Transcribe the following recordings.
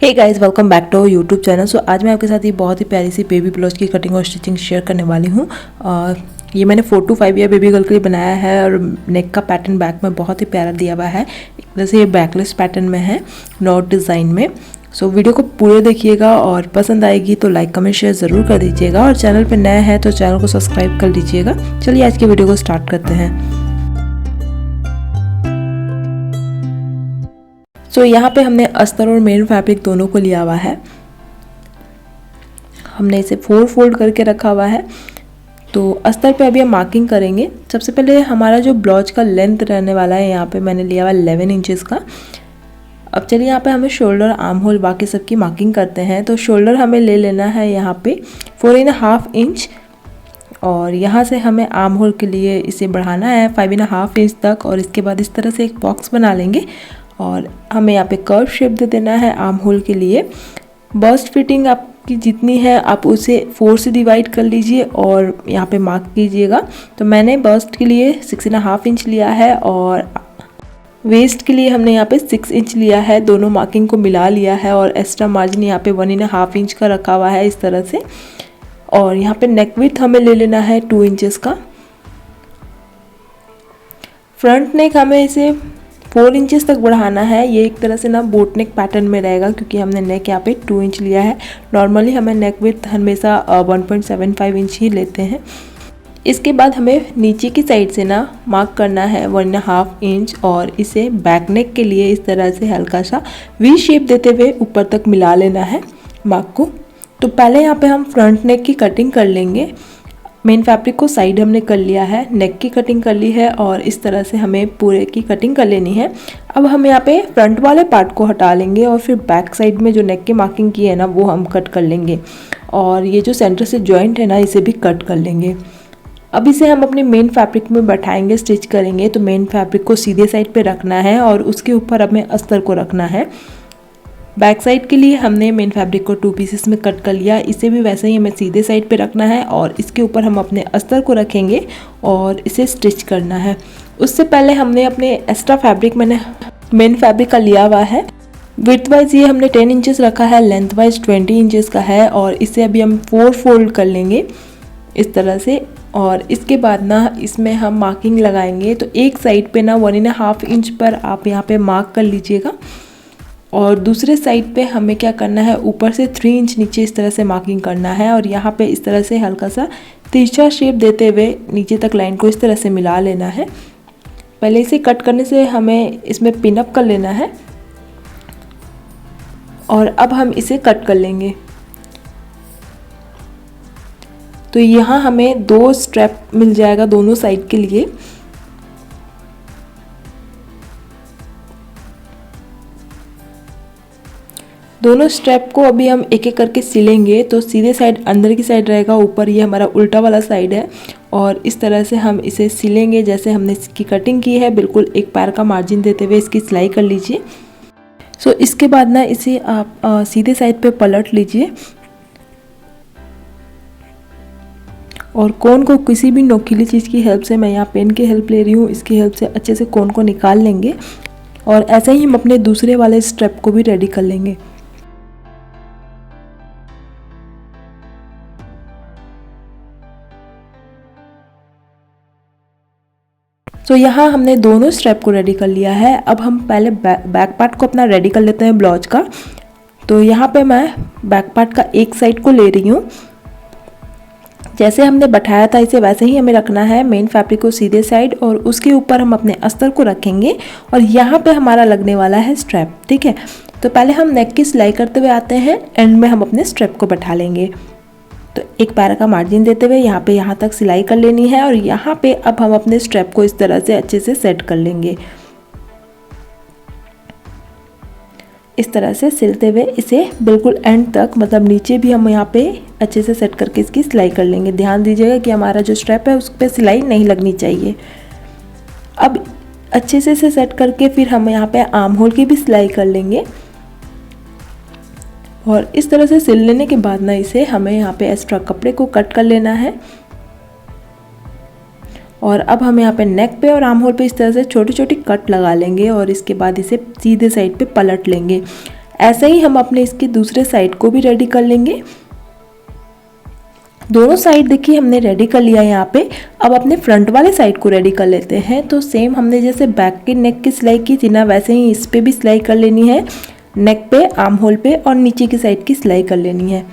Hey guys, welcome back to YouTube channel. So आज मैं आपके साथ ये बहुत ही प्यारी सी बेबी ब्लाउज की कटिंग और स्टिचिंग शेयर करने वाली हूँ। ये मैंने 4 to 5 ईयर बेबी गर्ल के लिए बनाया है और नेक का पैटर्न बैक में बहुत ही प्यारा दिया हुआ है। जैसे ये बैकलेस पैटर्न में है, नॉट डिज़ाइन में। सो वीडियो को पूरे देखिएगा और पसंद आएगी तो लाइक कमेंट शेयर ज़रूर कर दीजिएगा और चैनल पर नया है तो चैनल को सब्सक्राइब कर लीजिएगा। चलिए आज की वीडियो को स्टार्ट करते हैं। सो यहाँ पे हमने अस्तर और मेन फैब्रिक दोनों को लिया हुआ है। हमने इसे 4 फोल्ड करके रखा हुआ है। तो अस्तर पे अभी हम मार्किंग करेंगे। सबसे पहले हमारा जो ब्लाउज का लेंथ रहने वाला है, यहाँ पे मैंने लिया हुआ 11 इंचेस का। अब चलिए यहाँ पे हमें शोल्डर, आर्म होल, बाकी सब की मार्किंग करते हैं। तो शोल्डर हमें ले लेना है यहाँ पे 4.5 इंच और यहाँ से हमें आर्म होल के लिए इसे बढ़ाना है 5.5 इंच तक और इसके बाद इस तरह से एक बॉक्स बना लेंगे और हमें यहाँ पे कर्व शेप दे देना है आर्म होल के लिए। बस्ट फिटिंग आपकी जितनी है आप उसे 4 से डिवाइड कर लीजिए और यहाँ पे मार्क कीजिएगा। तो मैंने बस्ट के लिए 6.5 इंच लिया है और वेस्ट के लिए हमने यहाँ पे 6 इंच लिया है। दोनों मार्किंग को मिला लिया है और एक्स्ट्रा मार्जिन यहाँ पे 1.5 इंच का रखा हुआ है इस तरह से। और यहाँ पे नेक विड्थ हमें ले लेना है 2 इंचेस का। फ्रंट नेक हमें इसे 4 इंचेस तक बढ़ाना है। ये एक तरह से ना बोट नेक पैटर्न में रहेगा क्योंकि हमने नेक यहाँ पे 2 इंच लिया है। नॉर्मली हमें नेक विड्थ हमेशा 1.75 इंच ही लेते हैं। इसके बाद हमें नीचे की साइड से ना मार्क करना है 1.5 इंच और इसे बैक नेक के लिए इस तरह से हल्का सा वी शेप देते हुए ऊपर तक मिला लेना है मार्क को। तो पहले यहाँ पे हम फ्रंट नेक की कटिंग कर लेंगे। मेन फैब्रिक को साइड हमने कर लिया है, नेक की कटिंग कर ली है और इस तरह से हमें पूरे की कटिंग कर लेनी है। अब हम यहाँ पे फ्रंट वाले पार्ट को हटा लेंगे और फिर बैक साइड में जो नेक की मार्किंग की है ना वो हम कट कर लेंगे और ये जो सेंटर से जॉइंट है ना इसे भी कट कर लेंगे। अब इसे हम अपने मेन फैब्रिक में बैठाएंगे, स्टिच करेंगे। तो मेन फैब्रिक को सीधे साइड पे रखना है और उसके ऊपर हमें अस्तर को रखना है। बैक साइड के लिए हमने मेन फैब्रिक को 2 पीसेस में कट कर लिया। इसे भी वैसे ही हमें सीधे साइड पे रखना है और इसके ऊपर हम अपने अस्तर को रखेंगे और इसे स्टिच करना है। उससे पहले हमने अपने एक्स्ट्रा फैब्रिक मैंने मेन फैब्रिक का लिया हुआ है। विड्थ वाइज ये हमने 10 इंचेस रखा है, लेंथ वाइज 20 इंचेस का है और इसे अभी हम 4 फोल्ड कर लेंगे इस तरह से। और इसके बाद ना इसमें हम मार्किंग लगाएंगे। तो एक साइड पे ना 1.5 इंच पर आप यहाँ पे मार्क कर लीजिएगा और दूसरे साइड पे हमें क्या करना है, ऊपर से 3 इंच नीचे इस तरह से मार्किंग करना है और यहाँ पे इस तरह से हल्का सा तिरछा शेप देते हुए नीचे तक लाइन को इस तरह से मिला लेना है। पहले इसे कट करने से हमें इसमें पिन अप कर लेना है और अब हम इसे कट कर लेंगे। तो यहाँ हमें 2 स्ट्रैप मिल जाएगा दोनों साइड के लिए। दोनों स्ट्रैप को अभी हम एक एक करके सिलेंगे। तो सीधे साइड अंदर की साइड रहेगा, ऊपर ये हमारा उल्टा वाला साइड है और इस तरह से हम इसे सिलेंगे जैसे हमने इसकी कटिंग की है। बिल्कुल एक पैर का मार्जिन देते हुए इसकी सिलाई कर लीजिए। सो इसके बाद ना इसे आप सीधे साइड पे पलट लीजिए और कोन को किसी भी नोकीली चीज़ की हेल्प से, मैं यहाँ पेन की हेल्प ले रही हूँ, इसकी हेल्प से अच्छे से कोन को निकाल लेंगे और ऐसे ही हम अपने दूसरे वाले स्ट्रैप को भी रेडी कर लेंगे। तो यहाँ हमने दोनों स्ट्रैप को रेडी कर लिया है। अब हम पहले बैक पार्ट को अपना रेडी कर लेते हैं ब्लाउज का। तो यहाँ पे मैं बैक पार्ट का एक साइड को ले रही हूँ। जैसे हमने बैठाया था इसे वैसे ही हमें रखना है। मेन फैब्रिक को सीधे साइड और उसके ऊपर हम अपने अस्तर को रखेंगे और यहाँ पे हमारा लगने वाला है स्ट्रैप। ठीक है, तो पहले हम नेक की सिलाई करते हुए आते हैं, एंड में हम अपने स्ट्रैप को बैठा लेंगे। तो एक पैर का मार्जिन देते हुए यहाँ तक सिलाई कर लेनी है और यहाँ पे अब हम अपने स्ट्रैप को इस तरह से अच्छे से सेट कर लेंगे। इस तरह से सिलते हुए इसे बिल्कुल एंड तक, मतलब नीचे भी हम यहाँ पे अच्छे से सेट करके इसकी सिलाई कर लेंगे। ध्यान दीजिएगा कि हमारा जो स्ट्रैप है उस पर सिलाई नहीं लगनी चाहिए। अब अच्छे से इसे सेट करके फिर हम यहाँ पे आर्म होल की भी सिलाई कर लेंगे और इस तरह से सिल लेने के बाद ना इसे हमें यहाँ पे एक्स्ट्रा कपड़े को कट कर लेना है और अब हम यहाँ पे नेक पे और आर्म होल पे इस तरह से छोटी छोटी कट लगा लेंगे और इसके बाद इसे सीधे साइड पे पलट लेंगे। ऐसे ही हम अपने इसकी दूसरे साइड को भी रेडी कर लेंगे। दोनों साइड देखिए हमने रेडी कर लिया है यहाँ पे। अब अपने फ्रंट वाले साइड को रेडी कर लेते हैं। तो सेम हमने जैसे बैक के नेक की सिलाई की थी ना, वैसे ही इस पे भी सिलाई कर लेनी है, नेक पे, आर्म होल पे और नीचे की साइड की सिलाई कर लेनी है।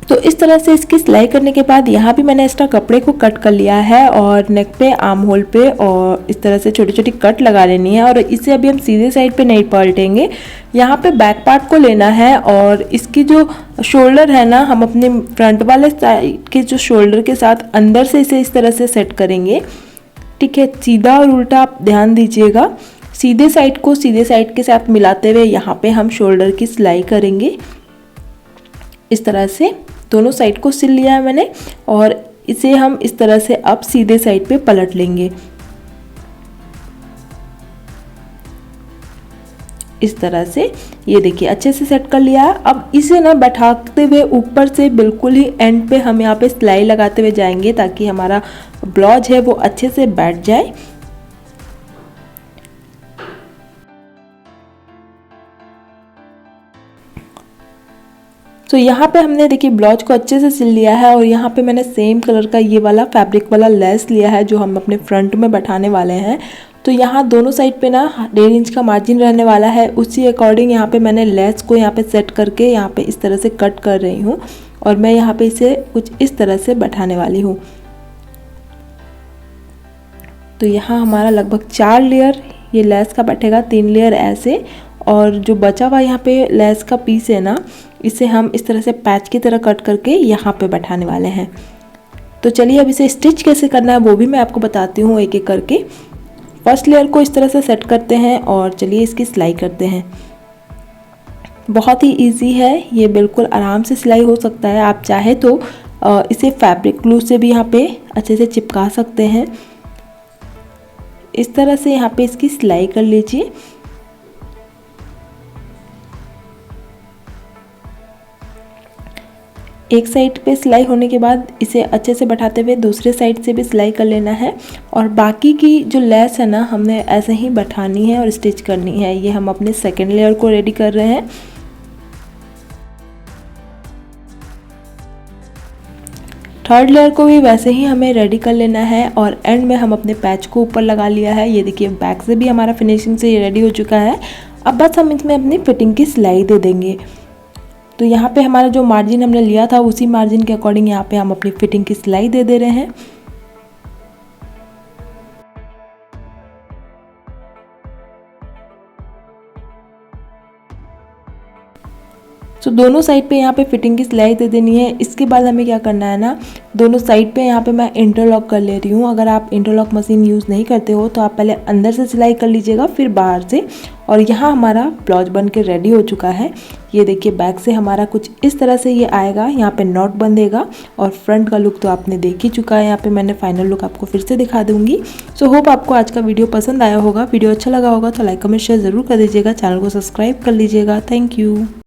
तो इस तरह से इसकी सिलाई करने के बाद यहाँ भी मैंने एक्स्ट्रा कपड़े को कट कर लिया है और नेक पे, आर्म होल पे और इस तरह से छोटी छोटी कट लगा लेनी है। और इसे अभी हम सीधे साइड पे नहीं पलटेंगे, यहाँ पे बैक पार्ट को लेना है और इसकी जो शोल्डर है ना, हम अपने फ्रंट वाले साइड के जो शोल्डर के साथ अंदर से इसे इस तरह से सेट करेंगे। ठीक है, सीधा और उल्टा आप ध्यान दीजिएगा। सीधे साइड को सीधे साइड के साथ मिलाते हुए यहाँ पे हम शोल्डर की सिलाई करेंगे। इस तरह से दोनों साइड को सिल लिया है मैंने और इसे हम इस तरह से अब सीधे साइड पे पलट लेंगे। इस तरह से ये देखिए अच्छे से सेट कर लिया है। अब इसे ना बैठाते हुए ऊपर से बिल्कुल ही एंड पे हम यहाँ पे सिलाई लगाते हुए जाएंगे ताकि हमारा ब्लाउज है वो अच्छे से बैठ जाए। तो यहाँ पे हमने देखिए ब्लाउज को अच्छे से सिल लिया है और यहाँ पे मैंने सेम कलर का ये वाला फैब्रिक वाला लेस लिया है जो हम अपने फ्रंट में बैठाने वाले हैं। तो यहाँ दोनों साइड पे ना 1.5 इंच का मार्जिन रहने वाला है, उसी अकॉर्डिंग यहाँ पे मैंने लेस को यहाँ पे सेट करके यहाँ पे इस तरह से कट कर रही हूँ और मैं यहाँ पे इसे कुछ इस तरह से बैठाने वाली हूँ। तो यहाँ हमारा लगभग 4 लेयर ये लेस का बैठेगा, 3 लेयर ऐसे, और जो बचा हुआ यहाँ पे लेस का पीस है ना, इसे हम इस तरह से पैच की तरह कट करके यहाँ पे बैठाने वाले हैं। तो चलिए अब इसे स्टिच कैसे करना है वो भी मैं आपको बताती हूँ एक एक करके। फर्स्ट लेयर को इस तरह से सेट करते हैं और चलिए इसकी सिलाई करते हैं। बहुत ही इजी है ये, बिल्कुल आराम से सिलाई हो सकता है। आप चाहे तो इसे फैब्रिक ग्लू से भी यहाँ पे अच्छे से चिपका सकते हैं। इस तरह से यहाँ पे इसकी सिलाई कर लीजिए। एक साइड पे सिलाई होने के बाद इसे अच्छे से बैठाते हुए दूसरे साइड से भी सिलाई कर लेना है और बाकी की जो लेस है ना, हमने ऐसे ही बैठानी है और स्टिच करनी है। ये हम अपने सेकेंड लेयर को रेडी कर रहे हैं। थर्ड लेयर को भी वैसे ही हमें रेडी कर लेना है और एंड में हम अपने पैच को ऊपर लगा लिया है। ये देखिए बैक से भी हमारा फिनिशिंग से ये रेडी हो चुका है। अब बस हम इसमें अपनी फिटिंग की सिलाई दे देंगे। तो यहाँ पे हमारा जो मार्जिन हमने लिया था उसी मार्जिन के अकॉर्डिंग यहाँ पे हम अपनी फिटिंग की सिलाई दे दे रहे हैं। तो दोनों साइड पे यहाँ पे फिटिंग की सिलाई दे देनी है। इसके बाद हमें क्या करना है ना, दोनों साइड पे यहाँ पे मैं इंटरलॉक कर ले रही हूँ। अगर आप इंटरलॉक मशीन यूज़ नहीं करते हो तो आप पहले अंदर से सिलाई कर लीजिएगा फिर बाहर से। और यहाँ हमारा ब्लाउज बन के रेडी हो चुका है। ये देखिए बैक से हमारा कुछ इस तरह से ये आएगा, यहाँ पे नॉट बंधेगा और फ्रंट का लुक तो आपने देख ही चुका है। यहाँ पे मैंने फाइनल लुक आपको फिर से दिखा दूंगी। सो होप आपको आज का वीडियो पसंद आया होगा। वीडियो अच्छा लगा होगा तो लाइक कमेंट शेयर ज़रूर कर दीजिएगा। चैनल को सब्सक्राइब कर लीजिएगा। Thank you.